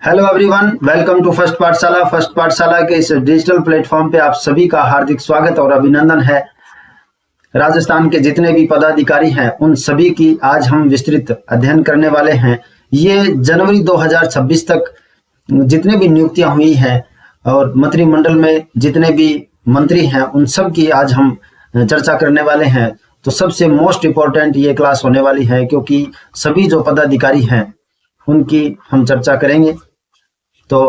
Hello everyone, welcome to first Pathshala. First Pathshala के इस digital platform पे आप सभी का हार्दिक स्वागत और अभिनंदन है। राजस्थान के जितने भी पदाधिकारी हैं उन सभी की आज हम विस्तृत अध्ययन करने वाले हैं। ये जनवरी 2026 तक जितने भी नियुक्तियां हुई हैं और मंत्रिमंडल में जितने भी मंत्री हैं उन सब की आज हम चर्चा करने वाले हैं। तो सबसे मोस्ट इम्पोर्टेंट ये क्लास होने वाली है क्योंकि सभी जो पदाधिकारी हैं उनकी हम चर्चा करेंगे। तो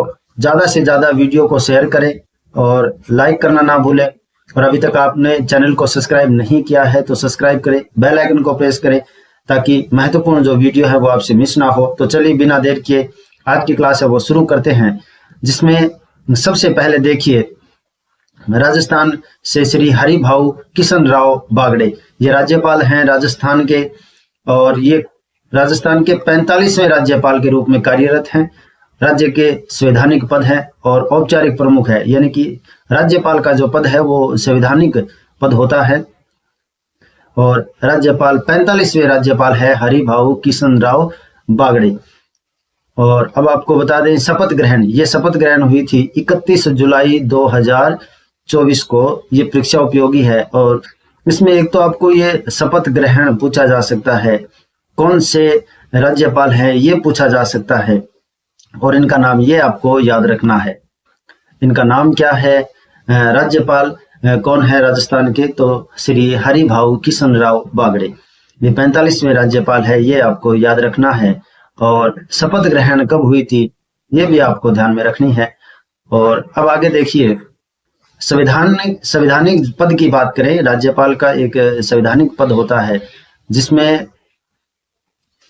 ज़्यादा से ज़्यादा वीडियो को शेयर करें और लाइक करना ना भूलें। और अभी तक आपने चैनल को सब्सक्राइब नहीं किया है तो सब्सक्राइब करें, बेल आइकन को प्रेस करें ताकि महत्वपूर्ण जो वीडियो है वो आपसे मिस ना हो। तो चलिए बिना देर किए आज की क्लास है वो शुरू करते हैं, जिसमें सबसे पहले देखिए राजस्थान से श्री हरिभाऊ किशन राव बागड़े, ये राज्यपाल हैं राजस्थान के और ये राजस्थान के 45वें राज्यपाल के रूप में कार्यरत हैं। राज्य के संवैधानिक पद है और औपचारिक प्रमुख है, यानी कि राज्यपाल का जो पद है वो संवैधानिक पद होता है। और राज्यपाल 45वें राज्यपाल है हरिभाऊ किशन राव बागड़े। और अब आपको बता दें शपथ ग्रहण, ये शपथ ग्रहण हुई थी 31 जुलाई 2024 को। ये परीक्षा उपयोगी है और इसमें एक तो आपको ये शपथ ग्रहण पूछा जा सकता है, कौन से राज्यपाल हैं ये पूछा जा सकता है और इनका नाम ये आपको याद रखना है। इनका नाम क्या है, राज्यपाल कौन है राजस्थान के, तो श्री हरिभाऊ किशन राव बागड़े, ये 45वें राज्यपाल है, ये आपको याद रखना है। और शपथ ग्रहण कब हुई थी ये भी आपको ध्यान में रखनी है। और अब आगे देखिए संवैधानिक पद की बात करें। राज्यपाल का एक संवैधानिक पद होता है जिसमें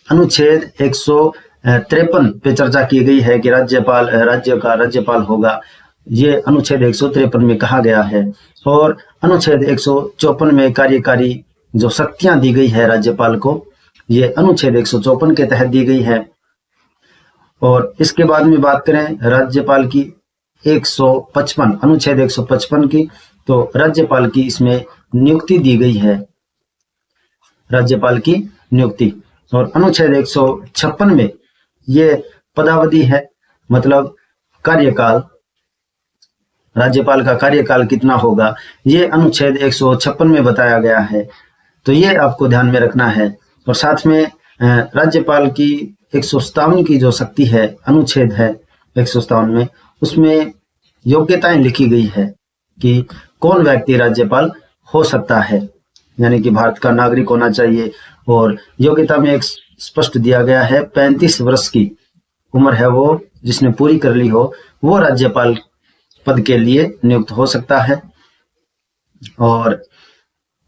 अनुच्छेद 153 पे चर्चा की गई है कि राज्यपाल राज्य का राज्यपाल होगा, ये अनुच्छेद 153 में कहा गया है। और अनुच्छेद 154 में कार्यकारी जो शक्तियां दी गई है राज्यपाल को, ये अनुच्छेद 154 के तहत दी गई है। और इसके बाद में बात करें राज्यपाल की 155 अनुच्छेद 155 की, तो राज्यपाल की इसमें नियुक्ति दी गई है, राज्यपाल की नियुक्ति। और अनुच्छेद 156 में ये पदावधि है, मतलब कार्यकाल, राज्यपाल का कार्यकाल कितना होगा ये अनुच्छेद 156 में बताया गया है। तो ये आपको ध्यान में रखना है। और साथ में राज्यपाल की 157 की जो शक्ति है, अनुच्छेद है 157 में, उसमें योग्यताएं लिखी गई है कि कौन व्यक्ति राज्यपाल हो सकता है, यानी कि भारत का नागरिक होना चाहिए। और योग्यता में एक स्पष्ट दिया गया है 35 वर्ष की उम्र है वो जिसने पूरी कर ली हो, वो राज्यपाल पद के लिए नियुक्त हो सकता है। और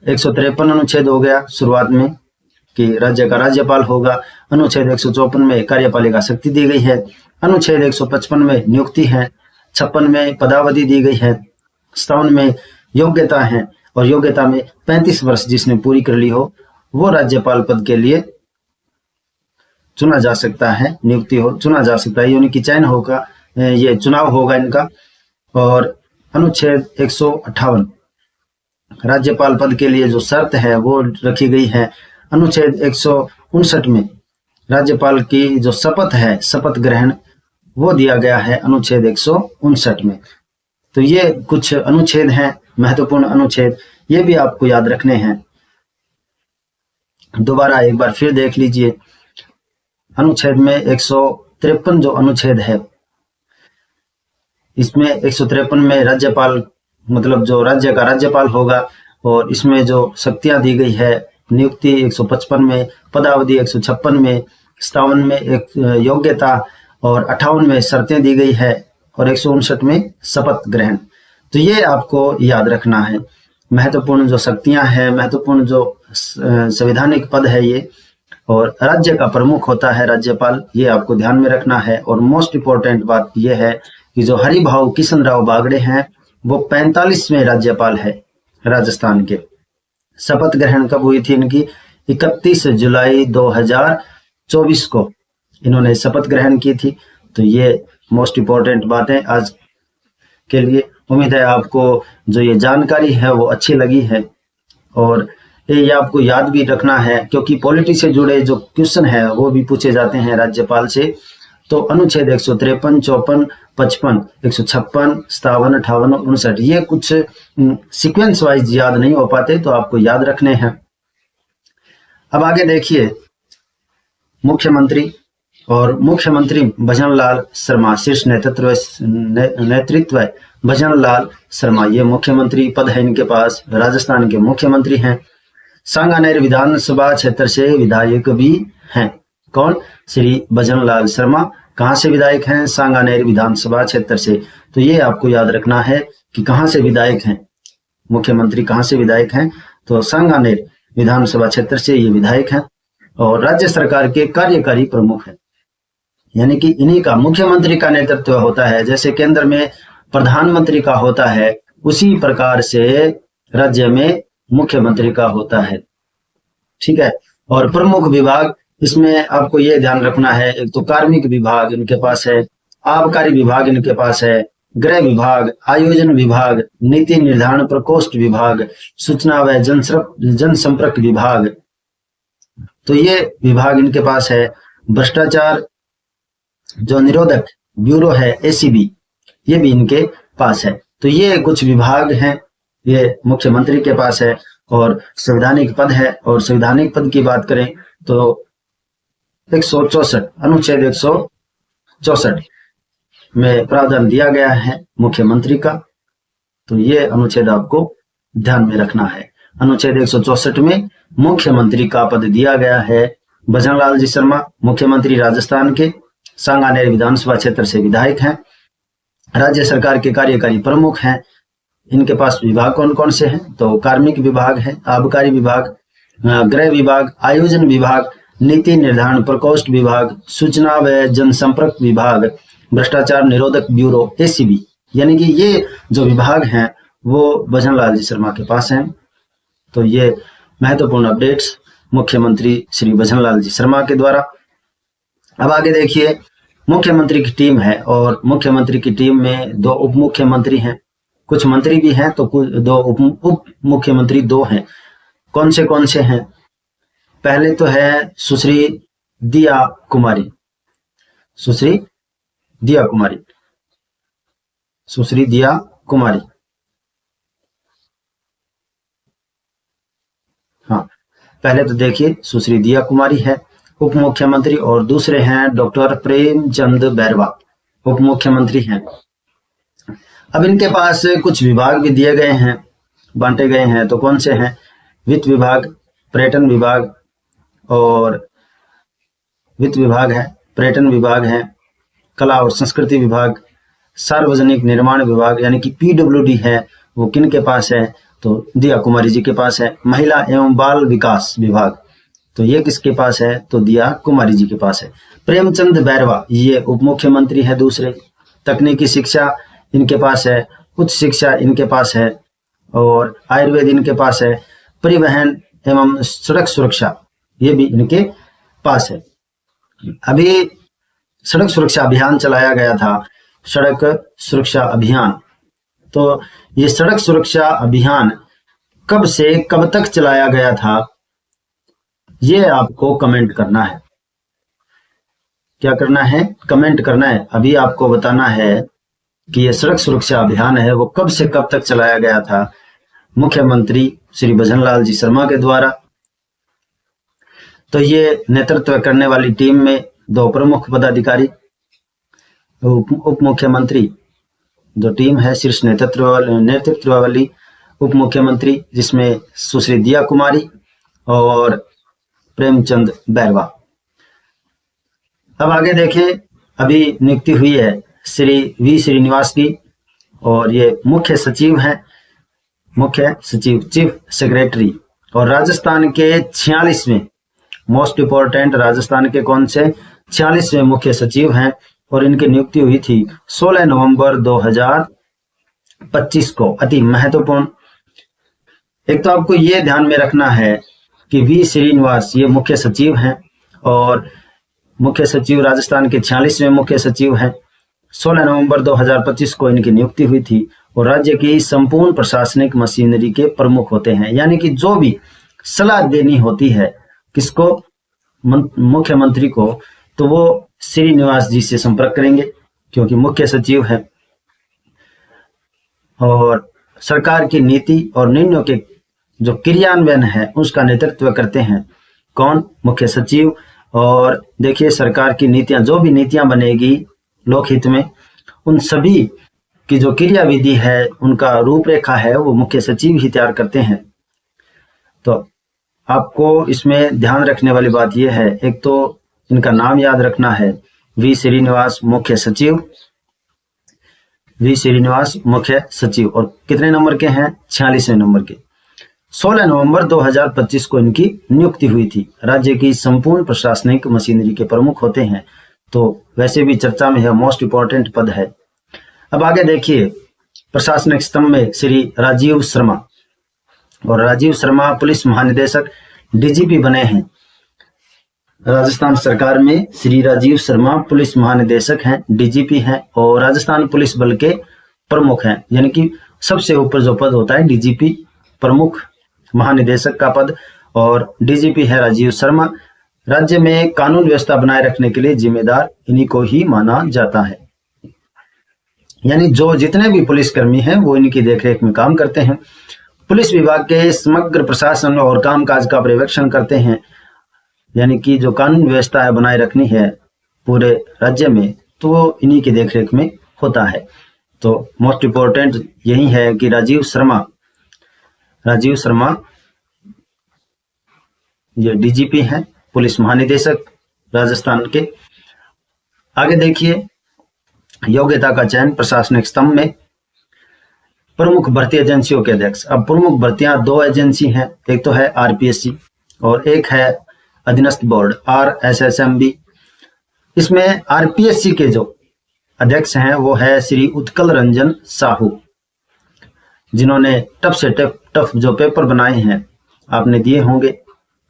153 अनुच्छेद हो गया शुरुआत में कि राज्य का राज्यपाल होगा। अनुच्छेद 154 में कार्यपालिका शक्ति दी गई है। अनुच्छेद 155 में नियुक्ति है। 56 में पदावधि दी गई है। 57 में योग्यता है और योग्यता में 35 वर्ष जिसने पूरी कर ली हो वो राज्यपाल पद के लिए चुना जा सकता है, नियुक्ति हो चुना जा सकता है, यानी कि चयन होगा, ये चुनाव होगा इनका। और अनुच्छेद 158 राज्यपाल पद के लिए जो शर्त है वो रखी गई है। अनुच्छेद 159 में राज्यपाल की जो शपथ है, शपथ ग्रहण, वो दिया गया है अनुच्छेद 159 में। तो ये कुछ अनुच्छेद हैं, महत्वपूर्ण अनुच्छेद, ये भी आपको याद रखने हैं। दोबारा एक बार फिर देख लीजिए। अनुच्छेद में 153 जो अनुच्छेद है, इसमें 153 में राज्यपाल मतलब जो राज्य का राज्यपाल होगा और इसमें जो शक्तियां दी गई है, नियुक्ति 155 में, पदावधि 156 में, 57 में एक योग्यता और 58 में शर्तें दी गई है और 159 में शपथ ग्रहण। तो ये आपको याद रखना है। महत्वपूर्ण जो शक्तियां हैं, महत्वपूर्ण जो संवैधानिक पद है ये, और राज्य का प्रमुख होता है राज्यपाल, ये आपको ध्यान में रखना है। और मोस्ट इम्पोर्टेंट बात यह है कि जो हरिभाऊ किशन राव बागड़े हैं वो 45वें राज्यपाल है राजस्थान के। शपथ ग्रहण कब हुई थी इनकी, 31 जुलाई 2024 को इन्होंने शपथ ग्रहण की थी। तो ये मोस्ट इम्पोर्टेंट बातें आज के लिए। उम्मीद है आपको जो ये जानकारी है वो अच्छी लगी है और ये आपको याद भी रखना है क्योंकि पॉलिटी से जुड़े जो क्वेश्चन है वो भी पूछे जाते हैं राज्यपाल से। तो अनुच्छेद 153, 54, 55, 156, 57, 58, 59 ये कुछ सीक्वेंस वाइज याद नहीं हो पाते, तो आपको याद रखने हैं। अब आगे देखिए, मुख्यमंत्री और मुख्यमंत्री भजनलाल शर्मा, शीर्ष नेतृत्व भजनलाल शर्मा, ये मुख्यमंत्री पद है इनके पास, राजस्थान के मुख्यमंत्री हैं। सांगानेर विधानसभा क्षेत्र से विधायक भी हैं। कौन? श्री भजनलाल शर्मा। कहां से विधायक हैं? सांगानेर विधानसभा क्षेत्र से। तो ये आपको याद रखना है कि कहां से विधायक हैं, मुख्यमंत्री कहां से विधायक हैं, तो सांगानेर विधानसभा क्षेत्र से ये विधायक हैं। और राज्य सरकार के कार्यकारी प्रमुख हैं, यानी कि इन्हीं का, मुख्यमंत्री का नेतृत्व होता है। जैसे केंद्र में प्रधानमंत्री का होता है, उसी प्रकार से राज्य में मुख्यमंत्री का होता है। ठीक है। और प्रमुख विभाग, इसमें आपको ये ध्यान रखना है, एक तो कार्मिक विभाग इनके पास है, आबकारी विभाग इनके पास है, गृह विभाग, आयोजन विभाग, नीति निर्धारण प्रकोष्ठ विभाग, सूचना व जनसंपर्क विभाग, तो ये विभाग इनके पास है। भ्रष्टाचार जो निरोधक ब्यूरो है, एसीबी, ये भी इनके पास है। तो ये कुछ विभाग हैं, ये मुख्यमंत्री के पास है। और संवैधानिक पद है, और संवैधानिक पद की बात करें तो 164 अनुच्छेद 164 में प्रावधान दिया गया है मुख्यमंत्री का, तो ये अनुच्छेद आपको ध्यान में रखना है। अनुच्छेद 164 में मुख्यमंत्री का पद दिया गया है। भजनलाल जी शर्मा मुख्यमंत्री राजस्थान के, सांगानेर विधानसभा क्षेत्र से विधायक हैं, राज्य सरकार के कार्यकारी प्रमुख हैं। इनके पास विभाग कौन कौन से हैं? तो कार्मिक विभाग है, आबकारी विभाग, गृह विभाग, आयोजन विभाग, नीति निर्धारण प्रकोष्ठ विभाग, सूचना व जनसंपर्क विभाग, भ्रष्टाचार निरोधक ब्यूरो, एसीबी, यानी कि ये जो विभाग हैं वो भजनलाल जी शर्मा के पास हैं। तो ये महत्वपूर्ण अपडेट्स मुख्यमंत्री श्री भजनलाल जी शर्मा के द्वारा। अब आगे देखिए, मुख्यमंत्री की टीम है, और मुख्यमंत्री की टीम में 2 उप मुख्यमंत्री हैं, कुछ मंत्री भी हैं, तो कुछ 2 उप मुख्यमंत्री 2 हैं। कौन से हैं? पहले तो है सुश्री दिया कुमारी, सुश्री दिया कुमारी, हाँ, पहले तो देखिए सुश्री दिया कुमारी है उप मुख्यमंत्री, और दूसरे हैं डॉक्टर प्रेमचंद बैरवा, उप मुख्यमंत्री हैं। अब इनके पास कुछ विभाग भी दिए गए हैं, बांटे गए हैं, तो कौन से हैं? वित्त विभाग, पर्यटन विभाग, और वित्त विभाग है, पर्यटन विभाग है, कला और संस्कृति विभाग, सार्वजनिक निर्माण विभाग यानी कि पीडब्ल्यूडी है, वो किन के पास है? तो दिया कुमारी जी के पास है। महिला एवं बाल विकास विभाग, तो ये किसके पास है? तो दिया कुमारी जी के पास है। प्रेमचंद बैरवा ये उप मुख्यमंत्री है दूसरे। तकनीकी शिक्षा इनके पास है, उच्च शिक्षा इनके पास है, और आयुर्वेद इनके पास है। परिवहन एवं सड़क सुरक्षा ये भी इनके पास है। अभी सड़क सुरक्षा अभियान चलाया गया था, सड़क सुरक्षा अभियान, तो ये सड़क सुरक्षा अभियान कब से कब तक चलाया गया था, ये आपको कमेंट करना है। क्या करना है? कमेंट करना है। अभी आपको बताना है कि ये सड़क सुरक्षा अभियान है वो कब से कब तक चलाया गया था मुख्यमंत्री श्री भजनलाल जी शर्मा के द्वारा। तो ये नेतृत्व करने वाली टीम में 2 प्रमुख पदाधिकारी, उप मुख्यमंत्री जो टीम है, शीर्ष नेतृत्व वाली उप मुख्यमंत्री, जिसमें सुश्री दिया कुमारी और प्रेमचंद बैरवा। अब आगे देखें, अभी नियुक्ति हुई है श्री वी श्रीनिवास की, और ये मुख्य सचिव हैं, मुख्य सचिव, चीफ सेक्रेटरी, और राजस्थान के 46वें, मोस्ट इंपोर्टेंट, राजस्थान के कौन से 46वें मुख्य सचिव हैं, और इनकी नियुक्ति हुई थी 16 नवंबर 2025 को। अति महत्वपूर्ण। एक तो आपको ये ध्यान में रखना है कि वी श्रीनिवास ये मुख्य सचिव हैं, और मुख्य सचिव राजस्थान के 46वें मुख्य सचिव हैं। 16 नवंबर 2025 को इनकी नियुक्ति हुई थी, और राज्य की संपूर्ण प्रशासनिक मशीनरी के प्रमुख होते हैं, यानी कि जो भी सलाह देनी होती है किसको? मुख्यमंत्री को, तो वो श्रीनिवास जी से संपर्क करेंगे, क्योंकि मुख्य सचिव है और सरकार की नीति और निर्णयों के जो क्रियान्वयन है उसका नेतृत्व करते हैं कौन? मुख्य सचिव। और देखिए, सरकार की नीतियां, जो भी नीतियां बनेगी लोकहित में, उन सभी की जो क्रियाविधि है, उनका रूपरेखा है, वो मुख्य सचिव ही तैयार करते हैं। तो आपको इसमें ध्यान रखने वाली बात यह है, एक तो इनका नाम याद रखना है, वी श्रीनिवास मुख्य सचिव, वी श्रीनिवास मुख्य सचिव। और कितने नंबर के हैं? 46वें नंबर के। 16 नवंबर 2025 को इनकी नियुक्ति हुई थी। राज्य की संपूर्ण प्रशासनिक मशीनरी के प्रमुख होते हैं। तो वैसे भी चर्चा में है, मोस्ट इंपॉर्टेंट पद है। अब आगे देखिए, प्रशासनिक स्तंभ में श्री राजीव शर्मा, और राजीव शर्मा पुलिस महानिदेशक डीजीपी बने हैं। राजस्थान सरकार में श्री राजीव शर्मा पुलिस महानिदेशक हैं, डीजीपी हैं और राजस्थान पुलिस बल के प्रमुख हैं। यानी कि सबसे ऊपर जो पद होता है डीजीपी, प्रमुख महानिदेशक का पद, और डीजीपी है राजीव शर्मा। राज्य में कानून व्यवस्था बनाए रखने के लिए जिम्मेदार इन्हीं को ही माना जाता है। यानी जो जितने भी पुलिसकर्मी हैं वो इनकी देखरेख में काम करते हैं। पुलिस विभाग के समग्र प्रशासन और कामकाज का पर्यवेक्षण करते हैं। यानी कि जो कानून व्यवस्था है बनाए रखनी है पूरे राज्य में, तो इन्हीं की देखरेख में होता है। तो मोस्ट इम्पोर्टेंट यही है कि राजीव शर्मा ये डीजीपी हैं, पुलिस महानिदेशक राजस्थान के। आगे देखिए, योग्यता का चयन प्रशासनिक स्तंभ में। प्रमुख भर्ती एजेंसियों के अध्यक्ष। अब प्रमुख भर्तियां 2 एजेंसी हैं, एक तो है आरपीएससी और एक है अधीनस्थ बोर्ड आरएसएसएमबी। इसमें आरपीएससी के जो अध्यक्ष हैं वो है श्री उत्कल रंजन साहू, जिन्होंने टफ से टफ जो पेपर बनाए हैं आपने दिए होंगे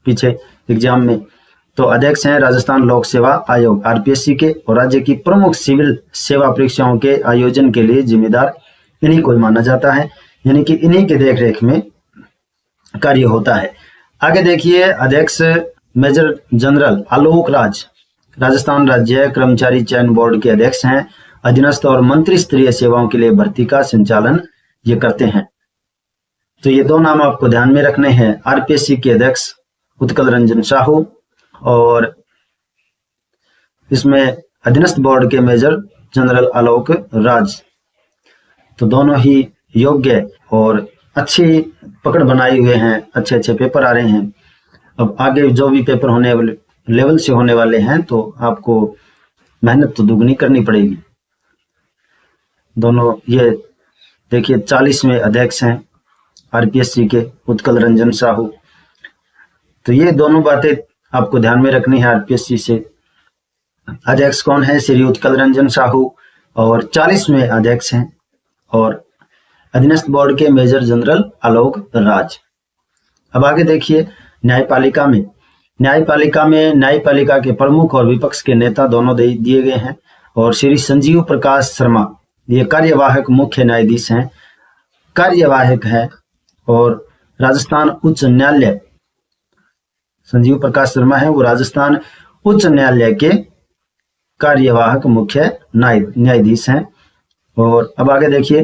पीछे एग्जाम में। तो अध्यक्ष हैं राजस्थान लोक सेवा आयोग आरपीएससी के, और राज्य की प्रमुख सिविल सेवा परीक्षाओं के आयोजन के लिए जिम्मेदार इन्हीं को माना जाता है। यानी कि इन्हीं के देखरेख में कार्य होता है। आगे देखिए, अध्यक्ष मेजर जनरल आलोक राज राजस्थान राज्य कर्मचारी चयन बोर्ड के अध्यक्ष हैं। अधीनस्थ और मंत्री स्तरीय सेवाओं के लिए भर्ती का संचालन ये करते हैं। तो ये 2 नाम आपको ध्यान में रखने हैं, आरपीएससी के अध्यक्ष उत्कल रंजन साहू और इसमें अधीनस्थ बोर्ड के मेजर जनरल आलोक राज। तो दोनों ही योग्य और अच्छी पकड़ बनाए हुए हैं, अच्छे अच्छे पेपर आ रहे हैं। अब आगे जो भी पेपर होने वाले लेवल से होने वाले हैं, तो आपको मेहनत तो दुगनी करनी पड़ेगी। दोनों ये देखिए 40वें अध्यक्ष हैं आरपीएससी के उत्कल रंजन साहू। तो ये दोनों बातें आपको ध्यान में रखनी है। आरपीएससी से अध्यक्ष कौन है? श्री उत्कल रंजन साहू, और 40वें अध्यक्ष हैं, और अधीनस्थ बोर्ड के मेजर जनरल आलोक राज। अब आगे देखिए, न्यायपालिका में न्यायपालिका के प्रमुख और विपक्ष के नेता दोनों दिए गए हैं। और श्री संजीव प्रकाश शर्मा ये कार्यवाहक मुख्य न्यायाधीश हैं, कार्यवाहक है, और राजस्थान उच्च न्यायालय, संजीव प्रकाश शर्मा है वो राजस्थान उच्च न्यायालय के कार्यवाहक मुख्य न्यायाधीश हैं। और अब आगे देखिए,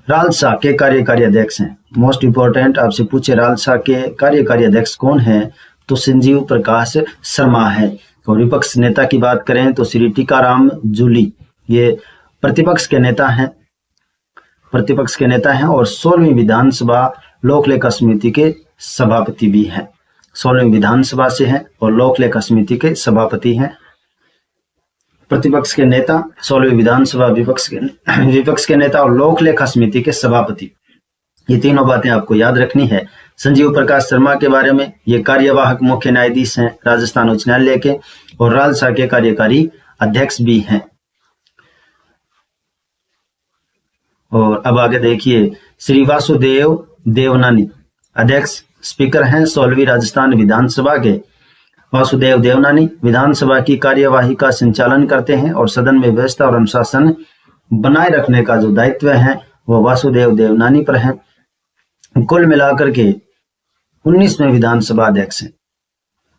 रालसा के कार्यकारी अध्यक्ष हैं। मोस्ट इंपोर्टेंट आपसे पूछे रालसा के कार्यकारी अध्यक्ष कौन है? तो संजीव प्रकाश शर्मा है। और विपक्ष नेता की बात करें तो श्री टीकाराम जूली ये प्रतिपक्ष के नेता हैं और 16वीं विधानसभा लोक लेखा समिति के सभापति भी हैं। 16वीं विधानसभा से हैं और लोक लेखा समिति के सभापति हैं। प्रतिपक्ष के नेता, 16वीं विधानसभा विपक्ष के नेता और लोक लेखा समिति के सभापति। ये तीनों बातें आपको याद रखनी है। संजीव प्रकाश शर्मा के बारे में, ये कार्यवाहक मुख्य न्यायाधीश हैं राजस्थान उच्च न्यायालय के, और रालसा के कार्यकारी अध्यक्ष भी हैं। और अब आगे देखिए, श्री वासुदेव देवनानी अध्यक्ष स्पीकर हैं 16वीं राजस्थान विधानसभा के। वासुदेव देवनानी विधानसभा की कार्यवाही का संचालन करते हैं और सदन में व्यवस्था और अनुशासन बनाए रखने का जो दायित्व है वो वासुदेव देवनानी पर है। कुल मिलाकर के 19वें विधानसभा अध्यक्ष हैं।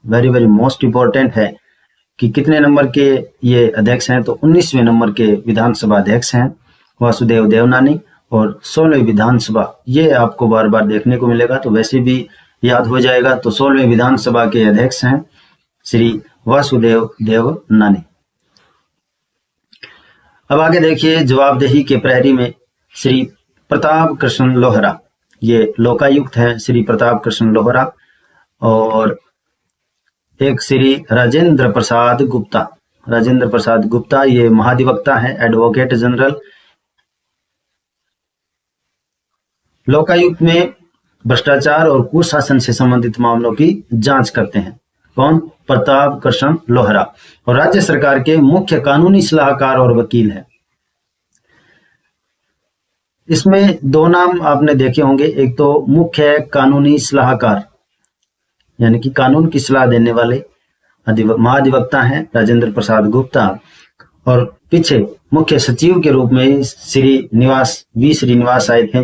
वेरी वेरी मोस्ट इंपॉर्टेंट है। कि कितने नंबर के ये अध्यक्ष हैं, तो 19वें नंबर के विधानसभा अध्यक्ष हैं वासुदेव देवनानी, और 16वीं विधानसभा, ये आपको बार बार देखने को मिलेगा, तो वैसे भी याद हो जाएगा। तो 16वीं विधानसभा के अध्यक्ष हैं श्री वासुदेव देवनानी। अब आगे देखिए, जवाबदेही के प्रहरी में श्री प्रताप कृष्ण लोहरा, ये लोकायुक्त है श्री प्रताप कृष्ण लोहरा, और एक श्री राजेंद्र प्रसाद गुप्ता, राजेंद्र प्रसाद गुप्ता ये महाधिवक्ता है, एडवोकेट जनरल। लोकायुक्त में भ्रष्टाचार और कुशासन से संबंधित मामलों की जांच करते हैं कौन? प्रताप कृष्ण लोहरा। और राज्य सरकार के मुख्य कानूनी सलाहकार और वकील हैं। इसमें दो नाम आपने देखे होंगे, एक तो मुख्य कानूनी सलाहकार यानी कि कानून की सलाह देने वाले महाधिवक्ता हैं राजेंद्र प्रसाद गुप्ता, और पीछे मुख्य सचिव के रूप में श्री श्रीनिवास आए थे,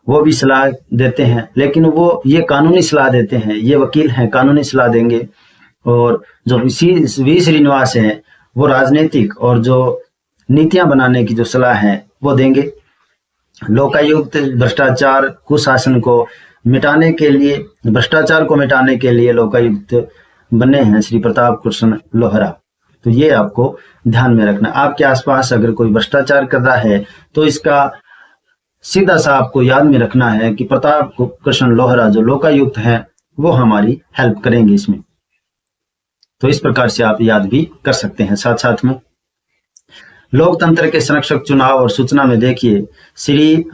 वो भी सलाह देते हैं, लेकिन वो ये कानूनी सलाह देते हैं, ये वकील हैं कानूनी सलाह देंगे। और जो वी श्रीनिवास हैं वो राजनीतिक और जो नीतियां बनाने की जो सलाह है वो देंगे। लोकायुक्त भ्रष्टाचार कुशासन को मिटाने के लिए, भ्रष्टाचार को मिटाने के लिए लोकायुक्त बने हैं श्री प्रताप कृष्ण लोहरा। तो ये आपको ध्यान में रखना। आपके आसपास अगर कोई भ्रष्टाचार कर रहा है तो इसका सीधा सा आपको याद में रखना है कि प्रताप कृष्ण लोहरा जो लोकायुक्त हैं वो हमारी हेल्प करेंगे इसमें। तो इस प्रकार से आप याद भी कर सकते हैं। साथ साथ में लोकतंत्र के संरक्षक चुनाव और सूचना में देखिए श्री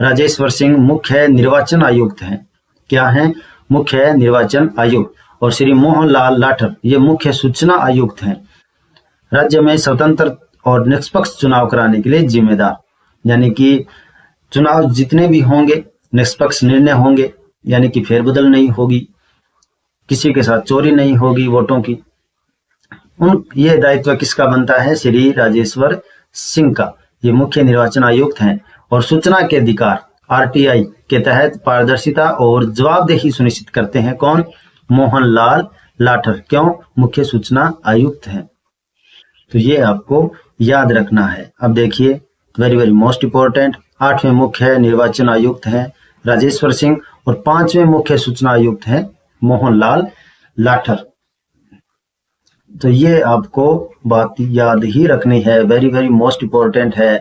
राजेश्वर सिंह मुख्य निर्वाचन आयुक्त हैं। क्या है? मुख्य निर्वाचन आयुक्त। और श्री मोहन लाल लाठर ये मुख्य सूचना आयुक्त हैं। राज्य में स्वतंत्र और निष्पक्ष चुनाव कराने के लिए जिम्मेदार, यानी कि चुनाव जितने भी होंगे निष्पक्ष निर्णय होंगे, यानी कि फेरबदल नहीं होगी, किसी के साथ चोरी नहीं होगी वोटों की। ये दायित्व किसका बनता है? श्री राजेश्वर सिंह का। ये मुख्य निर्वाचन आयुक्त हैं। और सूचना के अधिकार आरटीआई के तहत पारदर्शिता और जवाबदेही सुनिश्चित करते हैं कौन? मोहन लाल लाठर। क्यों? मुख्य सूचना आयुक्त हैं। तो ये आपको याद रखना है। अब देखिए वेरी वेरी मोस्ट इंपॉर्टेंट, 8वें मुख्य निर्वाचन आयुक्त हैं राजेश्वर सिंह और 5वें मुख्य सूचना आयुक्त हैं मोहन लाल लाठर। तो ये आपको बात याद ही रखनी है, वेरी वेरी मोस्ट इंपॉर्टेंट है।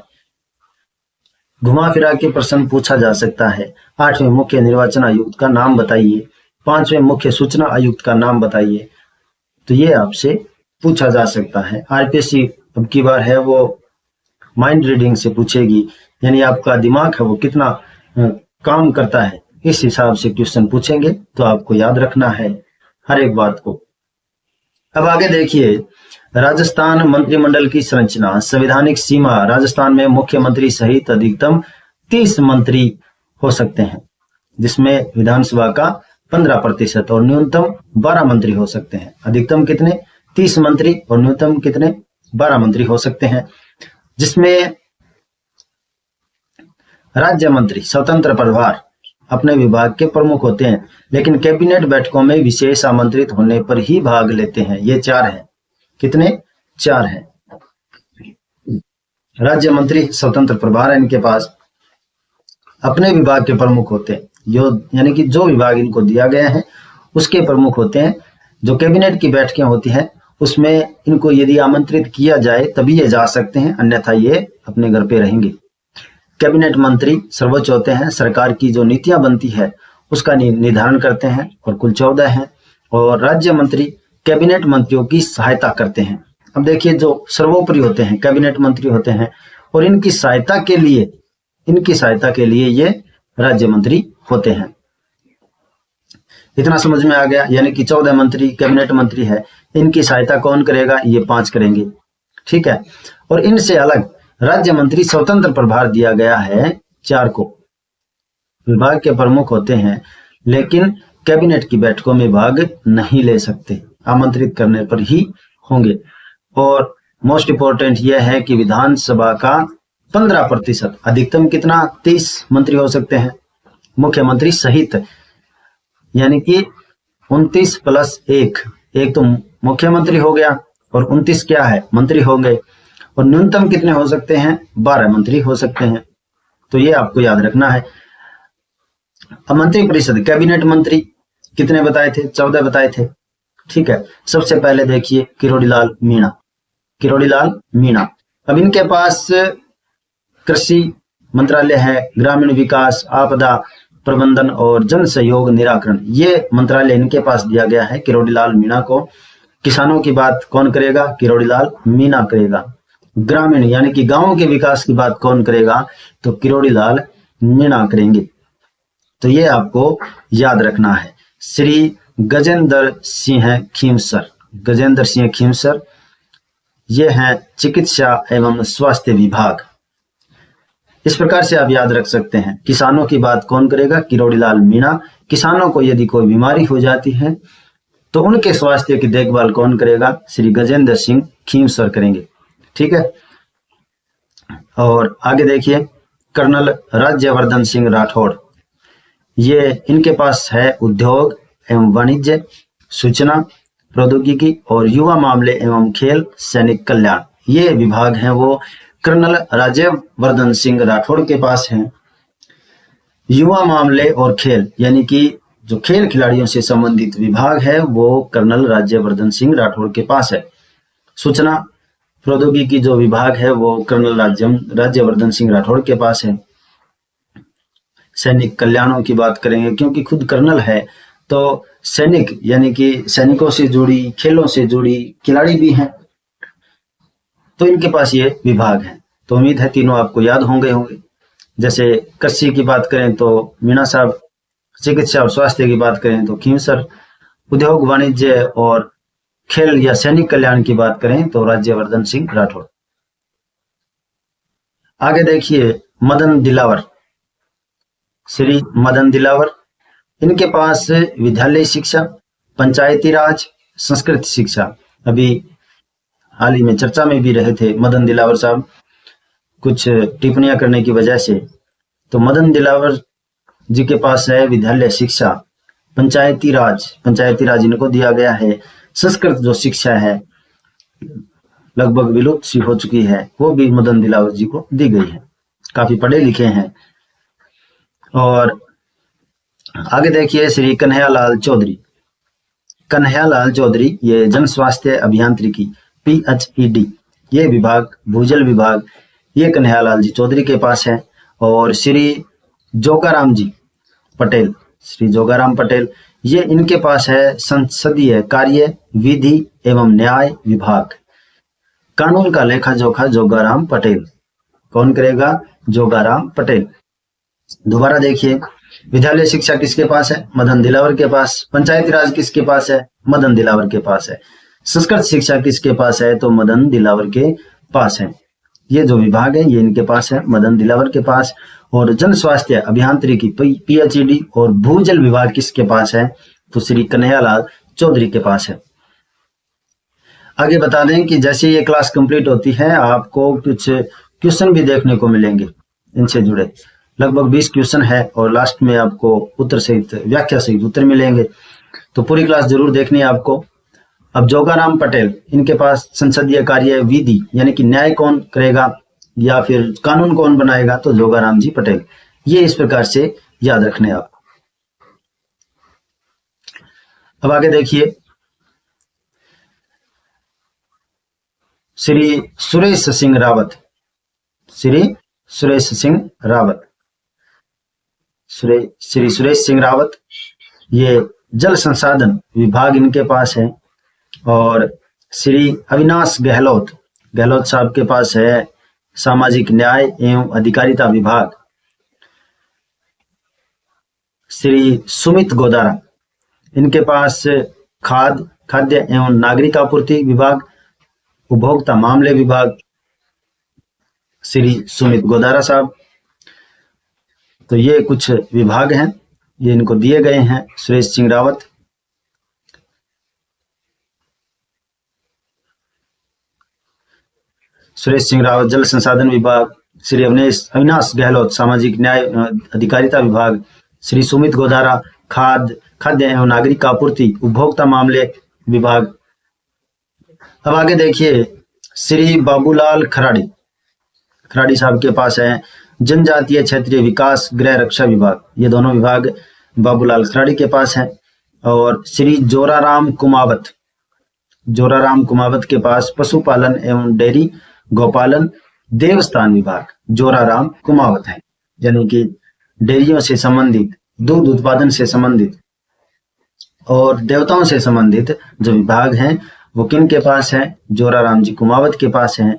घुमा फिरा के प्रश्न पूछा जा सकता है। 8वें मुख्य निर्वाचन आयुक्त का नाम बताइए, 5वें मुख्य सूचना आयुक्त का नाम बताइए। तो ये आपसे पूछा जा सकता है। आरपीएससी अब की बार है वो माइंड रीडिंग से पूछेगी, यानी आपका दिमाग है वो कितना काम करता है, इस हिसाब से क्वेश्चन पूछेंगे। तो आपको याद रखना है हर एक बात को। अब आगे देखिए, राजस्थान मंत्रिमंडल की संरचना, संवैधानिक सीमा। राजस्थान में मुख्यमंत्री सहित अधिकतम 30 मंत्री हो सकते हैं, जिसमें विधानसभा का 15% और न्यूनतम 12 मंत्री हो सकते हैं। अधिकतम कितने? 30 मंत्री और न्यूनतम कितने? 12 मंत्री हो सकते हैं। जिसमें राज्य मंत्री स्वतंत्र प्रभार अपने विभाग के प्रमुख होते हैं, लेकिन कैबिनेट बैठकों में विशेष आमंत्रित होने पर ही भाग लेते हैं। ये 4 हैं। कितने? 4 हैं। राज्य मंत्री स्वतंत्र प्रभार है इनके पास, अपने विभाग के प्रमुख होते हैं, यानी कि जो विभाग इनको दिया गया है उसके प्रमुख होते हैं। जो कैबिनेट की बैठकें होती हैं उसमें इनको यदि आमंत्रित किया जाए तभी ये जा सकते हैं, अन्यथा ये अपने घर पे रहेंगे। कैबिनेट मंत्री सर्वोच्च होते हैं, सरकार की जो नीतियां बनती है उसका निर्धारण करते हैं और कुल 14 हैं। और राज्य मंत्री कैबिनेट मंत्रियों की सहायता करते हैं। अब देखिए, जो सर्वोपरि होते हैं कैबिनेट मंत्री होते हैं और इनकी सहायता के लिए ये राज्य मंत्री होते हैं। इतना समझ में आ गया? यानी कि 14 मंत्री कैबिनेट मंत्री है, इनकी सहायता कौन करेगा? ये 5 करेंगे। ठीक है। और इनसे अलग राज्य मंत्री स्वतंत्र प्रभार दिया गया है 4 को। विभाग के प्रमुख होते हैं लेकिन कैबिनेट की बैठकों में भाग नहीं ले सकते, आमंत्रित करने पर ही होंगे। और मोस्ट इंपॉर्टेंट यह है कि विधानसभा का 15%, अधिकतम कितना? 30 मंत्री हो सकते हैं मुख्यमंत्री सहित, यानी कि 29 प्लस 1, एक तो मुख्यमंत्री हो गया और 29 क्या है, मंत्री हो गए। और न्यूनतम कितने हो सकते हैं, 12 मंत्री हो सकते हैं। तो ये आपको याद रखना है। अब मंत्री परिषद, कैबिनेट मंत्री कितने बताए थे, 14 बताए थे। ठीक है, सबसे पहले देखिए किरोड़ीलाल मीणा, किरोड़ीलाल मीणा। अब इनके पास कृषि मंत्रालय है, ग्रामीण विकास, आपदा प्रबंधन और जन सहयोग निराकरण, ये मंत्रालय इनके पास दिया गया है किरोड़ीलाल मीणा को। किसानों की बात कौन करेगा, किरोड़ीलाल मीणा करेगा। ग्रामीण यानी कि गांवों के विकास की बात कौन करेगा, तो किरोड़ीलाल मीणा करेंगे। तो ये आपको याद रखना है। श्री गजेंद्र सिंह खींवसर, गजेंद्र सिंह खींवसर, ये हैं चिकित्सा एवं स्वास्थ्य विभाग। इस प्रकार से आप याद रख सकते हैं। किसानों की बात कौन करेगा, किरोड़ीलाल मीणा। किसानों को यदि कोई बीमारी हो जाती है तो उनके स्वास्थ्य की देखभाल कौन करेगा, श्री गजेंद्र सिंह खींवसर करेंगे। ठीक है, और आगे देखिए कर्नल राज्यवर्धन सिंह राठौड़, ये इनके पास है उद्योग एवं वाणिज्य, सूचना प्रौद्योगिकी और युवा मामले एवं खेल, सैनिक कल्याण, ये विभाग हैं वो कर्नल राज्यवर्धन सिंह राठौड़ के पास हैं। युवा मामले और खेल यानी कि जो खेल खिलाड़ियों से संबंधित विभाग है वो कर्नल राज्यवर्धन सिंह राठौड़ के पास है। सूचना प्रौद्योगिकी जो विभाग है वो कर्नल राज्यवर्धन सिंह राठौड़ के पास है। सैनिक कल्याणों की बात करेंगे, क्योंकि खुद कर्नल है तो सैनिक यानी कि सैनिकों से जुड़ी, खेलों से जुड़ी खिलाड़ी भी हैं, तो इनके पास ये विभाग है। तो उम्मीद है तीनों आपको याद होंगे। जैसे कृषि की बात करें तो मीणा साहब, चिकित्सा और स्वास्थ्य की बात करें तो खींवसर, उद्योग वाणिज्य और खेल या सैनिक कल्याण की बात करें तो राज्यवर्धन सिंह राठौड़। आगे देखिए मदन दिलावर, श्री मदन दिलावर, इनके पास विद्यालय शिक्षा, पंचायती राज, संस्कृत शिक्षा। अभी हाल ही में चर्चा में भी रहे थे मदन दिलावर साहब कुछ टिप्पणियां करने की वजह से। तो मदन दिलावर जी के पास है विद्यालय शिक्षा, पंचायती राज इनको दिया गया है। संस्कृत जो शिक्षा है लगभग विलुप्त सी हो चुकी है, वो भी मदन दिलावर जी को दी गई है, काफी पढ़े लिखे हैं। और आगे देखिए श्री कन्हैयालाल चौधरी, कन्हैयालाल चौधरी ये जन स्वास्थ्य अभियांत्रिकी PHED, ये विभाग भूजल विभाग, ये कन्हैयालाल जी चौधरी के पास है। और श्री जोगाराम जी पटेल, श्री जोगाराम पटेल, ये इनके पास है संसदीय कार्य, विधि एवं न्याय विभाग। कानून का लेखा जोखा जोगाराम पटेल कौन करेगा, जोगाराम पटेल। दोबारा देखिए विद्यालय शिक्षा किसके पास है, मदन दिलावर के पास। पंचायती राज किसके पास है, मदन दिलावर के पास है। संस्कृत शिक्षा किसके पास है, तो मदन दिलावर के पास है। ये जो विभाग है ये इनके पास है, मदन दिलावर के पास। और जन स्वास्थ्य अभियांत्रिकी PHED और भूजल विभाग किसके पास है, तो श्री कन्हैयालाल चौधरी के पास है। आगे बता दें कि जैसे ये क्लास कंप्लीट होती है आपको कुछ क्वेश्चन भी देखने को मिलेंगे इनसे जुड़े, लगभग 20 क्वेश्चन है और लास्ट में आपको उत्तर सहित व्याख्या सहित उत्तर मिलेंगे। तो पूरी क्लास जरूर देखनी है आपको। अब जोगाराम पटेल, इनके पास संसदीय कार्य, विधि यानी कि न्याय कौन करेगा या फिर कानून कौन बनाएगा, तो जोगाराम जी पटेल। ये इस प्रकार से याद रखने आप। अब आगे देखिए श्री सुरेश सिंह रावत, श्री सुरेश सिंह रावत, श्री सुरेश सिंह रावत, ये जल संसाधन विभाग इनके पास है। और श्री अविनाश गहलोत, गहलोत साहब के पास है सामाजिक न्याय एवं अधिकारिता विभाग। श्री सुमित गोदारा, इनके पास खाद्य एवं नागरिक आपूर्ति विभाग, उपभोक्ता मामले विभाग, श्री सुमित गोदारा साहब। तो ये कुछ विभाग हैं, ये इनको दिए गए हैं सुरेश सिंह रावत। सुरेश सिंह रावत जल संसाधन विभाग, श्री अविनाश गहलोत सामाजिक न्याय अधिकारिता विभाग, श्री सुमित गोदारा खाद्य एवं नागरिक आपूर्ति उपभोक्ता मामले विभाग। अब आगे देखिए श्री बाबूलाल खराड़ी साहब के पास है जनजातीय क्षेत्रीय विकास गृह रक्षा विभाग, ये दोनों विभाग बाबूलाल खराड़ी के पास है। और श्री जोराराम कुमावत के पास पशुपालन एवं डेयरी गौपालन देवस्थान विभाग जोराराम कुमावत है, यानी कि डेयरियों से संबंधित, दूध उत्पादन से संबंधित और देवताओं से संबंधित जो विभाग हैं वो किन के पास है? जोराराम जी कुमावत के पास है।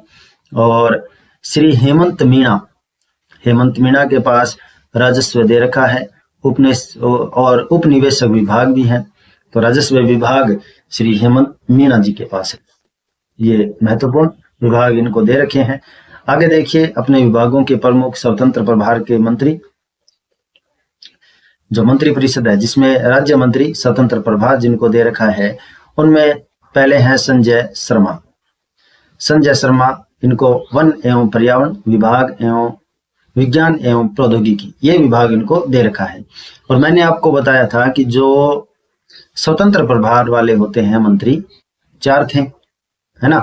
और श्री हेमंत मीणा के पास राजस्व दे रखा है, और उपनिवेशक विभाग भी है, तो राजस्व विभाग श्री हेमंत मीणा जी के पास है। ये महत्वपूर्ण विभाग इनको दे रखे हैं। आगे देखिए अपने विभागों के प्रमुख स्वतंत्र प्रभार के मंत्री, जो मंत्री परिषद है जिसमें राज्य मंत्री स्वतंत्र प्रभार जिनको दे रखा है, उनमें पहले हैं संजय शर्मा, इनको वन एवं पर्यावरण विभाग एवं विज्ञान एवं प्रौद्योगिकी, ये विभाग इनको दे रखा है। और मैंने आपको बताया था कि जो स्वतंत्र प्रभार वाले होते हैं मंत्री 4 थे, है ना।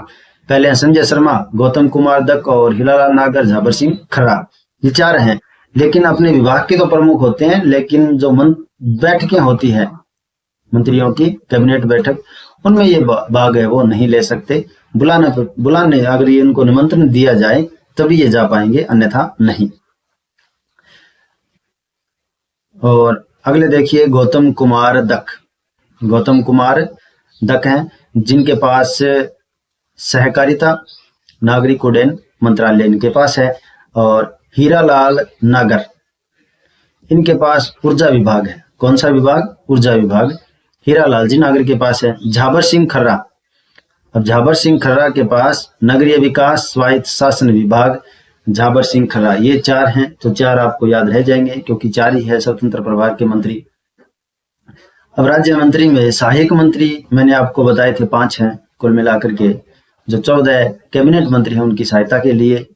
पहले हैं संजय शर्मा, गौतम कुमार दत्त और हीरालाल नागर, झाबर सिंह खर्रा, ये 4 हैं। लेकिन अपने विभाग के तो प्रमुख होते हैं, लेकिन जो बैठकें होती है मंत्रियों की, कैबिनेट बैठक, उनमें ये भाग है वो नहीं ले सकते। बुलाने अगर ये इनको निमंत्रण दिया जाए तभी ये जा पाएंगे, अन्यथा नहीं। और अगले देखिए गौतम कुमार दक हैं जिनके पास सहकारिता नागरिक उड्डयन मंत्रालय इनके पास है। और हीरालाल नागर, इनके पास ऊर्जा विभाग है। कौन सा विभाग? ऊर्जा विभाग, हीरालाल जी नागर के पास है। झाबर सिंह खर्रा, अब झाबर सिंह खर्रा के पास नगरीय विकास स्वायत्त शासन विभाग, झाबर सिंह खर्रा, ये 4 हैं। तो 4 आपको याद रह जाएंगे क्योंकि 4 ही है स्वतंत्र प्रभार के मंत्री। अब राज्य मंत्री में सहायक मंत्री मैंने आपको बताए थे 5 हैं कुल मिलाकर के। जो 14 कैबिनेट मंत्री हैं उनकी सहायता के लिए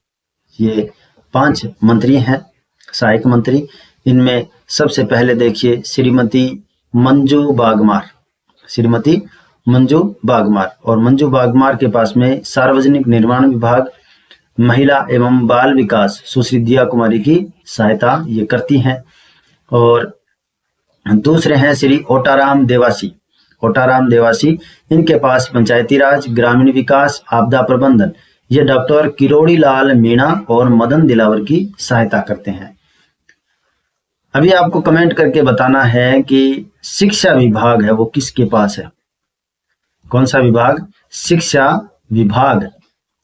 ये 5 मंत्री हैं सहायक मंत्री। इनमें सबसे पहले देखिए श्रीमती मंजू बागमार, और मंजू बागमार के पास में सार्वजनिक निर्माण विभाग, महिला एवं बाल विकास सुश्री दिया कुमारी की सहायता ये करती हैं। और दूसरे हैं श्री ओटाराम देवासी, इनके पास पंचायती राज, ग्रामीण विकास, आपदा प्रबंधन, ये डॉक्टर किरोड़ी लाल मीणा और मदन दिलावर की सहायता करते हैं। अभी आपको कमेंट करके बताना है कि शिक्षा विभाग है वो किसके पास है? कौन सा विभाग? शिक्षा विभाग,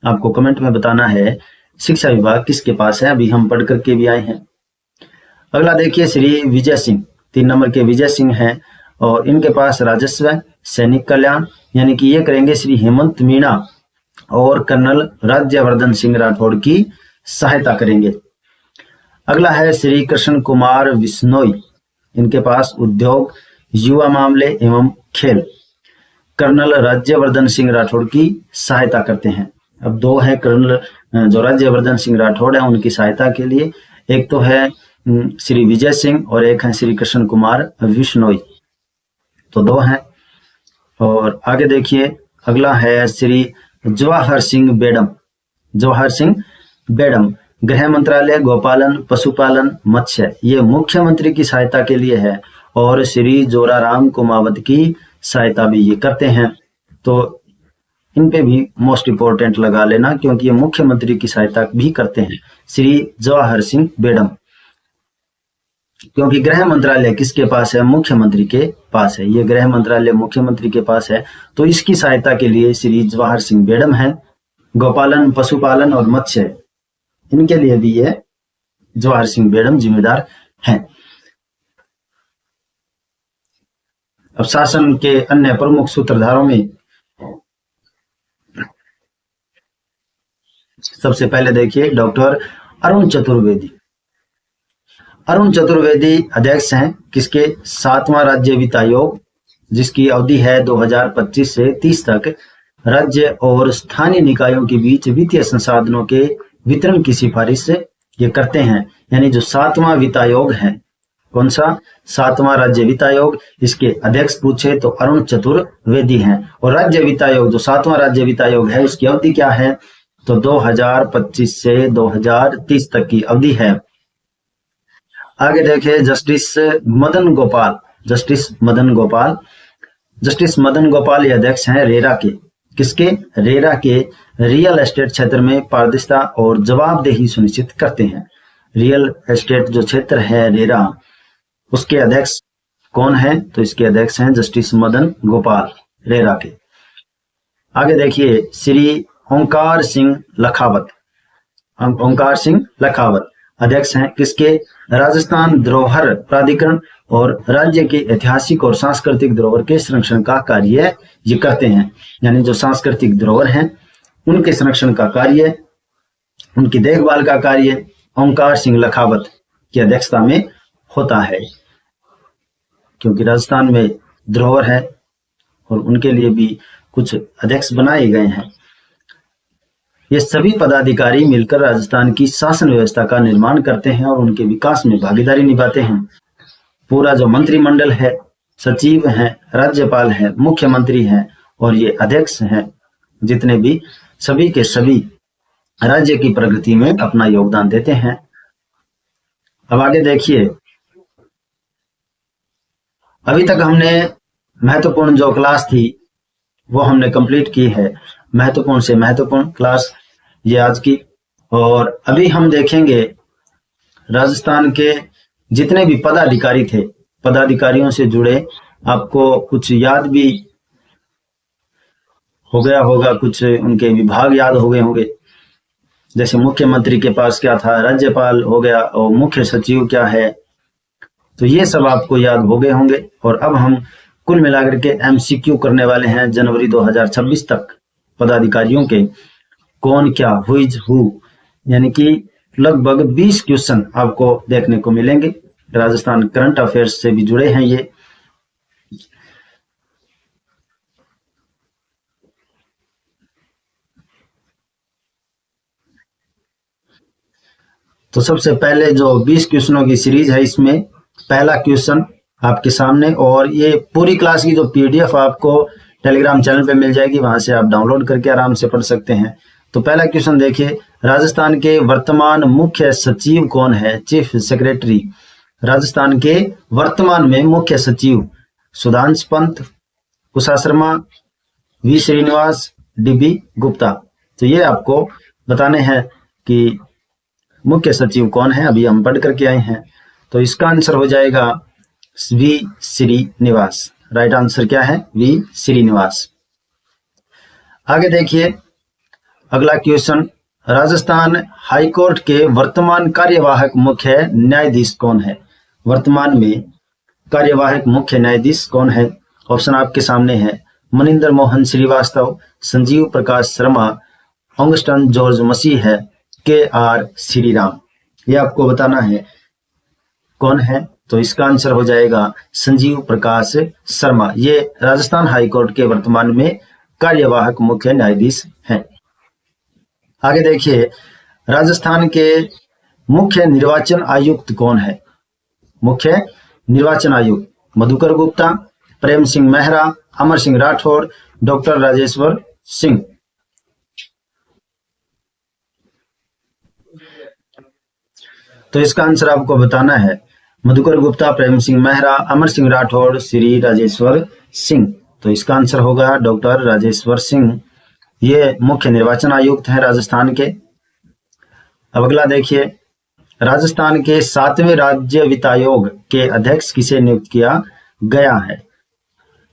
आपको कमेंट में बताना है शिक्षा विभाग किसके पास है। अभी हम पढ़ करके भी आए हैं। अगला देखिए श्री विजय सिंह, 3 नंबर के विजय सिंह हैं, और इनके पास राजस्व, सैनिक कल्याण, यानी कि ये करेंगे श्री हेमंत मीणा और कर्नल राज्यवर्धन सिंह राठौड़ की सहायता करेंगे। अगला है श्री कृष्ण कुमार बिश्नोई, इनके पास उद्योग, युवा मामले एवं खेल, कर्नल राज्यवर्धन सिंह राठौड़ की सहायता करते हैं। अब 2 है कर्नल जो राज्यवर्धन सिंह राठौड़ है उनकी सहायता के लिए, एक तो है श्री विजय सिंह और एक है श्री कृष्ण कुमार बिश्नोई, तो 2 हैं। और आगे देखिए अगला है श्री जवाहर सिंह बेडम, गृह मंत्रालय, गौपालन, पशुपालन, मत्स्य, ये मुख्यमंत्री की सहायता के लिए है। और श्री जोराराम कुमावत की सहायता भी ये करते हैं, तो इन पे भी मोस्ट इंपोर्टेंट लगा लेना क्योंकि ये मुख्यमंत्री की सहायता भी करते हैं, श्री जवाहर सिंह बेडम। क्योंकि गृह मंत्रालय किसके पास है? मुख्यमंत्री के पास है। ये गृह मंत्रालय मुख्यमंत्री के पास है, तो इसकी सहायता के लिए श्री जवाहर सिंह बेडम है। गौपालन, पशुपालन और मत्स्य, इनके लिए भी ये जवाहर सिंह बेडम जिम्मेदार हैं। अब शासन के अन्य प्रमुख सूत्रधारों में सबसे पहले देखिए डॉक्टर अरुण चतुर्वेदी अध्यक्ष हैं किसके? 7वां राज्य वित्त आयोग, जिसकी अवधि है 2025 से 30 तक। राज्य और स्थानीय निकायों के बीच वित्तीय संसाधनों के वितरण की सिफारिश ये करते हैं। यानी जो 7वां वित्त आयोग है कौन सा? 7वां राज्य वित्त आयोग। इसके अध्यक्ष पूछे तो अरुण चतुर्वेदी हैं। और राज्य वित्त आयोग, जो 7वां राज्य वित्त आयोग है, इसकी अवधि क्या है? तो 2025 से 2030 तक की अवधि है। आगे देखिए justice Madan Gopal. Justice Madan Gopal, justice Madan Gopal ये अध्यक्ष हैं रेरा के। किसके? रेरा के। रियल एस्टेट क्षेत्र में पारदर्शिता और जवाबदेही सुनिश्चित करते हैं। रियल एस्टेट जो क्षेत्र है रेरा, उसके अध्यक्ष कौन है? तो इसके अध्यक्ष हैं जस्टिस मदन गोपाल, रेरा के। आगे देखिए श्री ओंकार सिंह लखावत। ओंकार सिंह लखावत अध्यक्ष हैं किसके? राजस्थान धरोहर प्राधिकरण और राज्य के ऐतिहासिक और सांस्कृतिक धरोहर के संरक्षण का कार्य ये करते हैं। यानी जो सांस्कृतिक धरोहर हैं उनके संरक्षण का कार्य, उनकी देखभाल का कार्य ओंकार सिंह लखावत की अध्यक्षता में होता है, क्योंकि राजस्थान में धरोहर है और उनके लिए भी कुछ अध्यक्ष बनाए गए हैं। ये सभी पदाधिकारी मिलकर राजस्थान की शासन व्यवस्था का निर्माण करते हैं और उनके विकास में भागीदारी निभाते हैं। पूरा जो मंत्रिमंडल है, सचिव हैं, राज्यपाल है, मुख्यमंत्री हैं और ये अध्यक्ष हैं, जितने भी सभी के सभी राज्य की प्रगति में अपना योगदान देते हैं। अब आगे देखिए, अभी तक हमने महत्वपूर्ण जो क्लास थी वो हमने कंप्लीट की है। महत्वपूर्ण से महत्वपूर्ण क्लास ये आज की। और अभी हम देखेंगे राजस्थान के जितने भी पदाधिकारी थे, पदाधिकारियों से जुड़े आपको कुछ याद भी हो गया होगा, कुछ उनके विभाग याद हो गए होंगे। जैसे मुख्यमंत्री के पास क्या था, राज्यपाल हो गया और मुख्य सचिव क्या है, तो ये सब आपको याद हो गए होंगे। और अब हम कुल मिलाकर के एमसीक्यू करने वाले हैं जनवरी 2026 तक पदाधिकारियों के, कौन क्या, हु इज हु, यानी कि लगभग 20 क्वेश्चन आपको देखने को मिलेंगे। राजस्थान करंट अफेयर्स से भी जुड़े हैं ये। तो सबसे पहले जो 20 क्वेश्चनों की सीरीज है, इसमें पहला क्वेश्चन आपके सामने, और ये पूरी क्लास की जो पीडीएफ आपको टेलीग्राम चैनल पे मिल जाएगी, वहां से आप डाउनलोड करके आराम से पढ़ सकते हैं। तो पहला क्वेश्चन देखिए, राजस्थान के वर्तमान मुख्य सचिव कौन है? Chief secretary. राजस्थान के वर्तमान में मुख्य सचिव सुधांशु पंत, उषा शर्मा, वी श्रीनिवास, डीबी गुप्ता। तो ये आपको बताने हैं कि मुख्य सचिव कौन है, अभी हम पढ़ करके आए हैं। तो इसका आंसर हो जाएगा वी श्रीनिवास। राइट आंसर क्या है? वी श्रीनिवास। आगे देखिए अगला क्वेश्चन, राजस्थान हाईकोर्ट के वर्तमान कार्यवाहक मुख्य न्यायाधीश कौन है? वर्तमान में कार्यवाहक मुख्य न्यायाधीश कौन है? ऑप्शन आपके सामने है, मनिंदर मोहन श्रीवास्तव, संजीव प्रकाश शर्मा, ऑगस्टन जॉर्ज मसीह है, के आर श्रीराम। ये आपको बताना है कौन है। तो इसका आंसर हो जाएगा संजीव प्रकाश शर्मा। ये राजस्थान हाईकोर्ट के वर्तमान में कार्यवाहक मुख्य न्यायाधीश हैं। आगे देखिए, राजस्थान के मुख्य निर्वाचन आयुक्त कौन है? मुख्य निर्वाचन आयुक्त मधुकर गुप्ता, प्रेम सिंह मेहरा, अमर सिंह राठौड़, डॉक्टर राजेश्वर सिंह। तो इसका आंसर आपको बताना है मधुकर गुप्ता, प्रेम सिंह मेहरा, अमर सिंह राठौड़, श्री राजेश्वर सिंह। तो इसका आंसर होगा डॉक्टर राजेश्वर सिंह। ये मुख्य निर्वाचन आयुक्त हैं राजस्थान के। अब अगला देखिए, राजस्थान के 7वें राज्य वित्त आयोग के अध्यक्ष किसे नियुक्त किया गया है?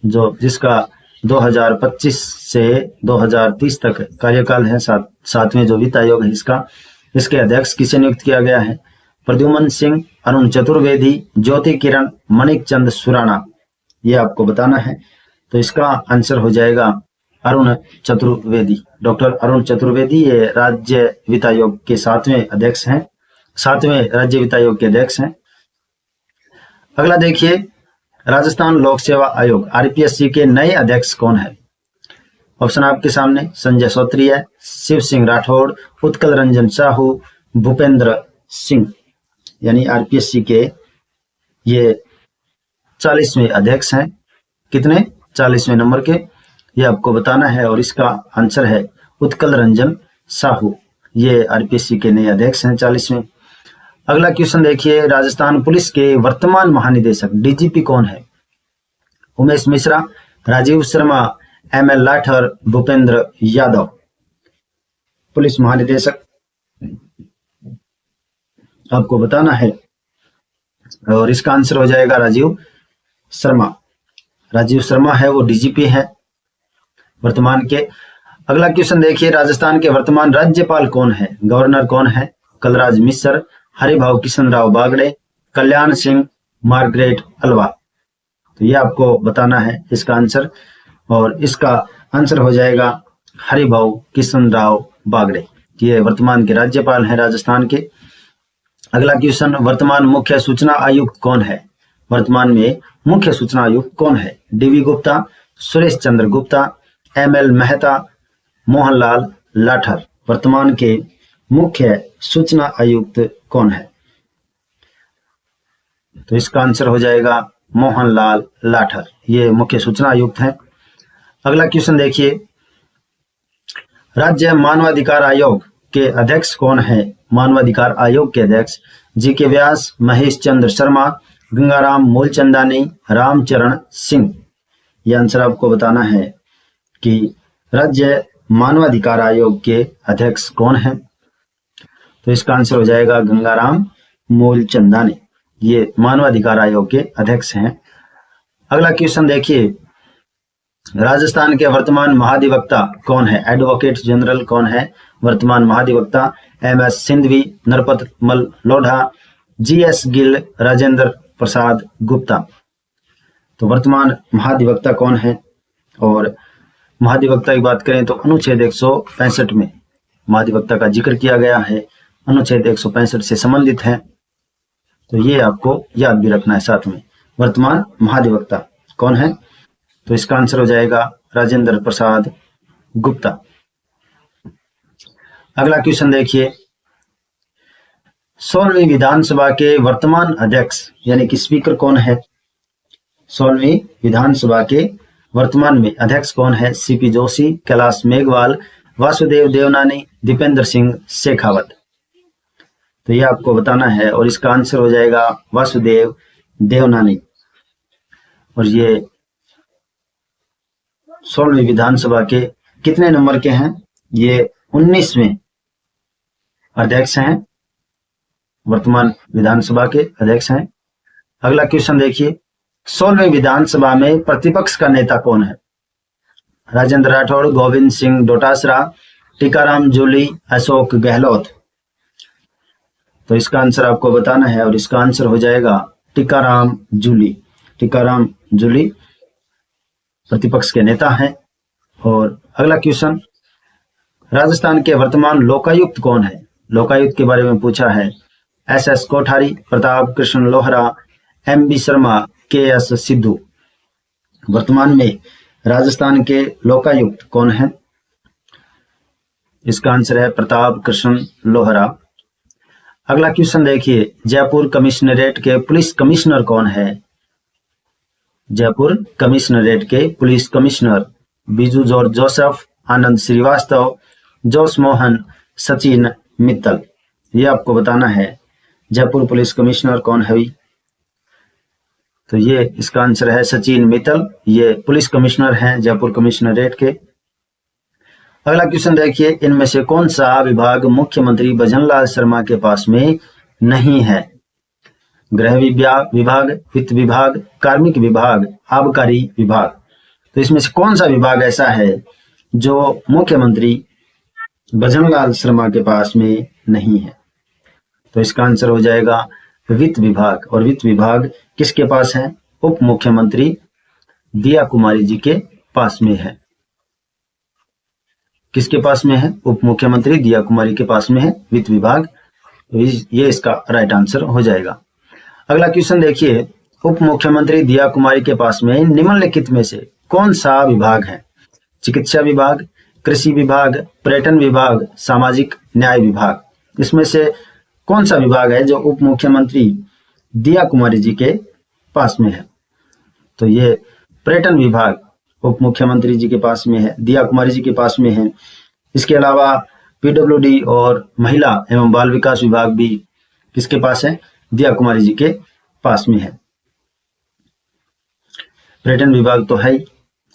जो जिसका 2025 से 2030 तक कार्यकाल है, 7वें जो वित्त आयोग है इसके अध्यक्ष किसे नियुक्त किया गया है? प्रद्युमन सिंह, अरुण चतुर्वेदी, ज्योति किरण, मणिक चंद सुराणा। ये आपको बताना है। तो इसका आंसर हो जाएगा अरुण चतुर्वेदी। डॉक्टर अरुण चतुर्वेदी ये राज्य वित्त आयोग के 7वें अध्यक्ष हैं, 7वें राज्य वित्त आयोग के अध्यक्ष हैं। अगला देखिए, राजस्थान लोक सेवा आयोग आरपीएससी के नए अध्यक्ष कौन है? ऑप्शन आपके सामने, संजय सोत्री है, शिव सिंह राठौड़, उत्कल रंजन साहू, भूपेंद्र सिंह। यानी आरपीएससी के ये 40वें अध्यक्ष हैं। कितने? 40वें नंबर के, ये आपको बताना है। और इसका आंसर है उत्कल रंजन साहू, ये आरपीएससी के नए अध्यक्ष हैं 40वें। अगला क्वेश्चन देखिए, राजस्थान पुलिस के वर्तमान महानिदेशक डीजीपी कौन है? उमेश मिश्रा, राजीव शर्मा, एमएल लाठर, भूपेंद्र यादव। पुलिस महानिदेशक आपको बताना है और इसका आंसर हो जाएगा राजीव शर्मा। राजीव शर्मा है वो डीजीपी है वर्तमान के। अगला क्वेश्चन देखिए, राजस्थान के वर्तमान राज्यपाल कौन है? गवर्नर कौन है? Kalraj Mishra, Haribhau Kishan Rao Bagde, Kalyan Singh, Margaret Alva. तो ये आपको बताना है इसका आंसर, और इसका आंसर हो जाएगा हरिभाऊ किशन राव बागड़े, ये वर्तमान के राज्यपाल हैं राजस्थान के। अगला क्वेश्चन, वर्तमान मुख्य सूचना आयुक्त कौन है? वर्तमान में मुख्य सूचना आयुक्त कौन है? DV Gupta, Suresh Chandra Gupta, ML Mehta, Mohanlal Lathar. वर्तमान के मुख्य सूचना आयुक्त कौन है? तो इसका आंसर हो जाएगा मोहनलाल लाठर, ये मुख्य सूचना आयुक्त हैं। अगला क्वेश्चन देखिए, राज्य मानवाधिकार आयोग के अध्यक्ष कौन है? मानवाधिकार आयोग के अध्यक्ष जीके व्यास, महेश चंद्र शर्मा, गंगाराम मूलचंदानी, रामचरण सिंह। यह आंसर आपको बताना है कि राज्य मानवाधिकार आयोग के अध्यक्ष कौन है। तो इसका आंसर हो जाएगा गंगाराम मूलचंदानी, ये मानवाधिकार आयोग के अध्यक्ष हैं। अगला क्वेश्चन देखिए, राजस्थान के वर्तमान महाधिवक्ता कौन है? एडवोकेट जनरल कौन है वर्तमान महाधिवक्ता? एमएस सिंधवी, नरपत मल लोढ़ा, जीएस गिल, राजेंद्र प्रसाद गुप्ता। तो वर्तमान महाधिवक्ता कौन है? और महाधिवक्ता की बात करें तो अनुच्छेद 165 में महाधिवक्ता का जिक्र किया गया है, अनुच्छेद 165 से संबंधित है। तो ये आपको याद भी रखना है साथ में, वर्तमान महाधिवक्ता कौन है। तो इसका आंसर हो जाएगा राजेंद्र प्रसाद गुप्ता। अगला क्वेश्चन देखिए, 16वीं विधानसभा के वर्तमान अध्यक्ष यानी कि स्पीकर कौन है? 16वीं विधानसभा के वर्तमान में अध्यक्ष कौन है? सीपी जोशी, कैलाश मेघवाल, वासुदेव देवनानी, दीपेंद्र सिंह शेखावत। तो ये आपको बताना है और इसका आंसर हो जाएगा वासुदेव देवनानी। और ये 16वीं विधानसभा के कितने नंबर के हैं? ये 19वें अध्यक्ष हैं, वर्तमान विधानसभा के अध्यक्ष हैं। अगला क्वेश्चन देखिए, 16वीं विधानसभा में प्रतिपक्ष का नेता कौन है? राजेंद्र राठौड़, गोविंद सिंह डोटासरा, टीकाराम जूली, अशोक गहलोत। तो इसका आंसर आपको बताना है और इसका आंसर हो जाएगा टीकाराम जूली। टीकाराम जूली प्रतिपक्ष के नेता हैं। और अगला क्वेश्चन, राजस्थान के वर्तमान लोकायुक्त कौन है? लोकायुक्त के बारे में पूछा है। SS Kothari, Pratap Krishna Lohra, MB Sharma, KS Sidhu. वर्तमान में राजस्थान के लोकायुक्त कौन है? इसका आंसर है प्रताप कृष्ण लोहरा। अगला क्वेश्चन देखिए, जयपुर कमिश्नरेट के पुलिस कमिश्नर कौन है? जयपुर कमिश्नरेट के police commissioner Biju George Joseph, Anand Shrivastava, Jose Mohan, Sachin Mittal. ये आपको बताना है जयपुर पुलिस कमिश्नर कौन है। तो ये इसका आंसर है सचिन मित्तल, ये पुलिस कमिश्नर हैं जयपुर कमिश्नरेट के। अगला क्वेश्चन देखिए, इनमें से कौन सा विभाग मुख्यमंत्री भजनलाल शर्मा के पास में नहीं है? गृह विभाग, वित्त विभाग, कार्मिक विभाग, आबकारी विभाग। तो इसमें से कौन सा विभाग ऐसा है जो मुख्यमंत्री भजनलाल शर्मा के पास में नहीं है? तो इसका आंसर हो जाएगा वित्त विभाग। और वित्त विभाग किसके पास है? उप मुख्यमंत्री दिया कुमारी जी के पास में है। किसके पास में है? उप मुख्यमंत्री दिया कुमारी के पास में है वित्त विभाग। तो ये इसका राइट आंसर हो जाएगा। अगला क्वेश्चन देखिए, उप मुख्यमंत्री दिया कुमारी के पास में निम्नलिखित में से कौन सा विभाग है? चिकित्सा विभाग, कृषि विभाग, पर्यटन विभाग, सामाजिक न्याय विभाग। इसमें से कौन सा विभाग है जो उप मुख्यमंत्री दिया कुमारी जी के पास में है। तो ये पर्यटन विभाग उप मुख्यमंत्री जी के पास में है, दिया कुमारी जी के पास में है। इसके अलावा पीडब्ल्यूडी और महिला एवं बाल विकास विभाग भी किसके पास है? दिया कुमारी जी के पास में है। पर्यटन विभाग तो है ही,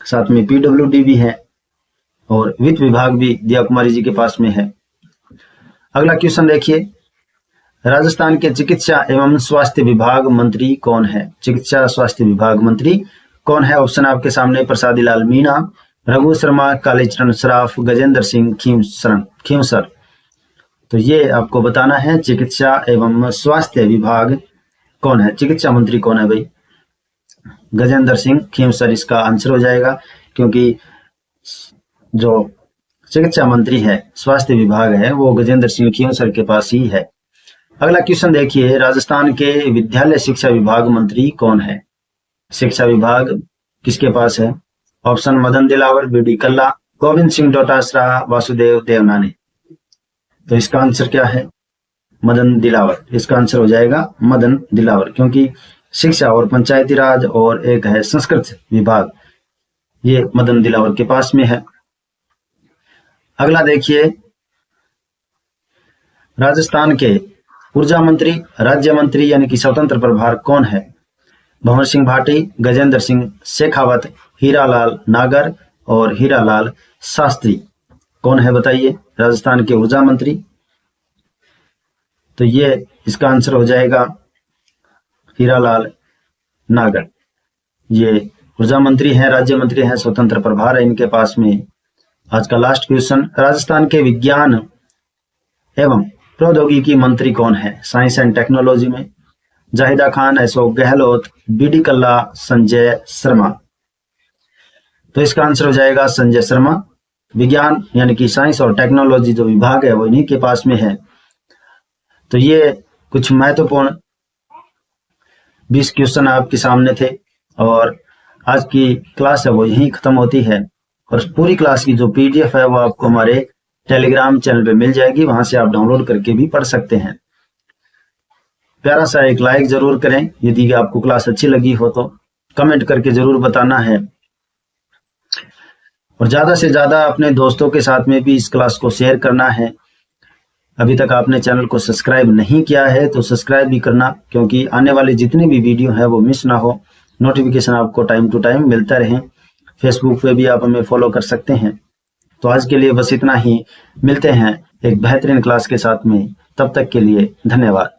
साथ में पीडब्ल्यूडी भी है और वित्त विभाग भी दिया कुमारी जी के पास में है। अगला क्वेश्चन देखिए, राजस्थान के चिकित्सा एवं स्वास्थ्य विभाग मंत्री कौन है? चिकित्सा स्वास्थ्य विभाग मंत्री कौन है? ऑप्शन आपके सामने, प्रसादी लाल मीणा, रघु शर्मा, कालीचरण सराफ, गजेंद्र सिंह खींवसर। तो ये आपको बताना है चिकित्सा एवं स्वास्थ्य विभाग कौन है, चिकित्सा मंत्री कौन है भाई? गजेंद्र सिंह खींवसर इसका आंसर हो जाएगा, क्योंकि जो चिकित्सा मंत्री है, स्वास्थ्य विभाग है, वो गजेंद्र सिंह खींवसर के पास ही है। अगला क्वेश्चन देखिए, राजस्थान के विद्यालय शिक्षा विभाग मंत्री कौन है? शिक्षा विभाग किसके पास है? ऑप्शन मदन दिलावर, बीडी कल्ला, गोविंद सिंह डोटासरा, वासुदेव देवनानी। तो इसका आंसर क्या है? मदन दिलावर। इसका आंसर हो जाएगा मदन दिलावर, क्योंकि शिक्षा और पंचायती राज और एक है संस्कृत विभाग, ये मदन दिलावर के पास में है। अगला देखिए, राजस्थान के ऊर्जा मंत्री, राज्य मंत्री यानी कि स्वतंत्र प्रभार कौन है? भंवर सिंह भाटी, गजेंद्र सिंह शेखावत, हीरालाल नागर और हीरालाल शास्त्री। कौन है बताइए राजस्थान के ऊर्जा मंत्री? तो ये इसका आंसर हो जाएगा हीरालाल नागर। ये ऊर्जा मंत्री हैं, राज्य मंत्री हैं, स्वतंत्र प्रभार है इनके पास में। आज का लास्ट क्वेश्चन, राजस्थान के विज्ञान एवं प्रौद्योगिकी मंत्री कौन है? साइंस एंड टेक्नोलॉजी में जाहिदा खान, अशोक गहलोत, बीडी कल्ला, संजय शर्मा। तो इसका आंसर हो जाएगा संजय शर्मा। विज्ञान यानी कि साइंस और टेक्नोलॉजी जो विभाग है वो इन्हीं के पास में है। तो ये कुछ महत्वपूर्ण 20 क्वेश्चन आपके सामने थे और आज की क्लास है वो यहीं खत्म होती है। और पूरी क्लास की जो पीडीएफ है वो आपको हमारे टेलीग्राम चैनल पे मिल जाएगी, वहां से आप डाउनलोड करके भी पढ़ सकते हैं। प्यारा सा एक लाइक जरूर करें, यदि आपको क्लास अच्छी लगी हो तो कमेंट करके जरूर बताना है, और ज्यादा से ज्यादा अपने दोस्तों के साथ में भी इस क्लास को शेयर करना है। अभी तक आपने चैनल को सब्सक्राइब नहीं किया है तो सब्सक्राइब भी करना, क्योंकि आने वाले जितने भी वीडियो है वो मिस ना हो, नोटिफिकेशन आपको टाइम टू टाइम मिलता रहे। फेसबुक पे भी आप हमें फॉलो कर सकते हैं। तो आज के लिए बस इतना ही, मिलते हैं एक बेहतरीन क्लास के साथ में, तब तक के लिए धन्यवाद।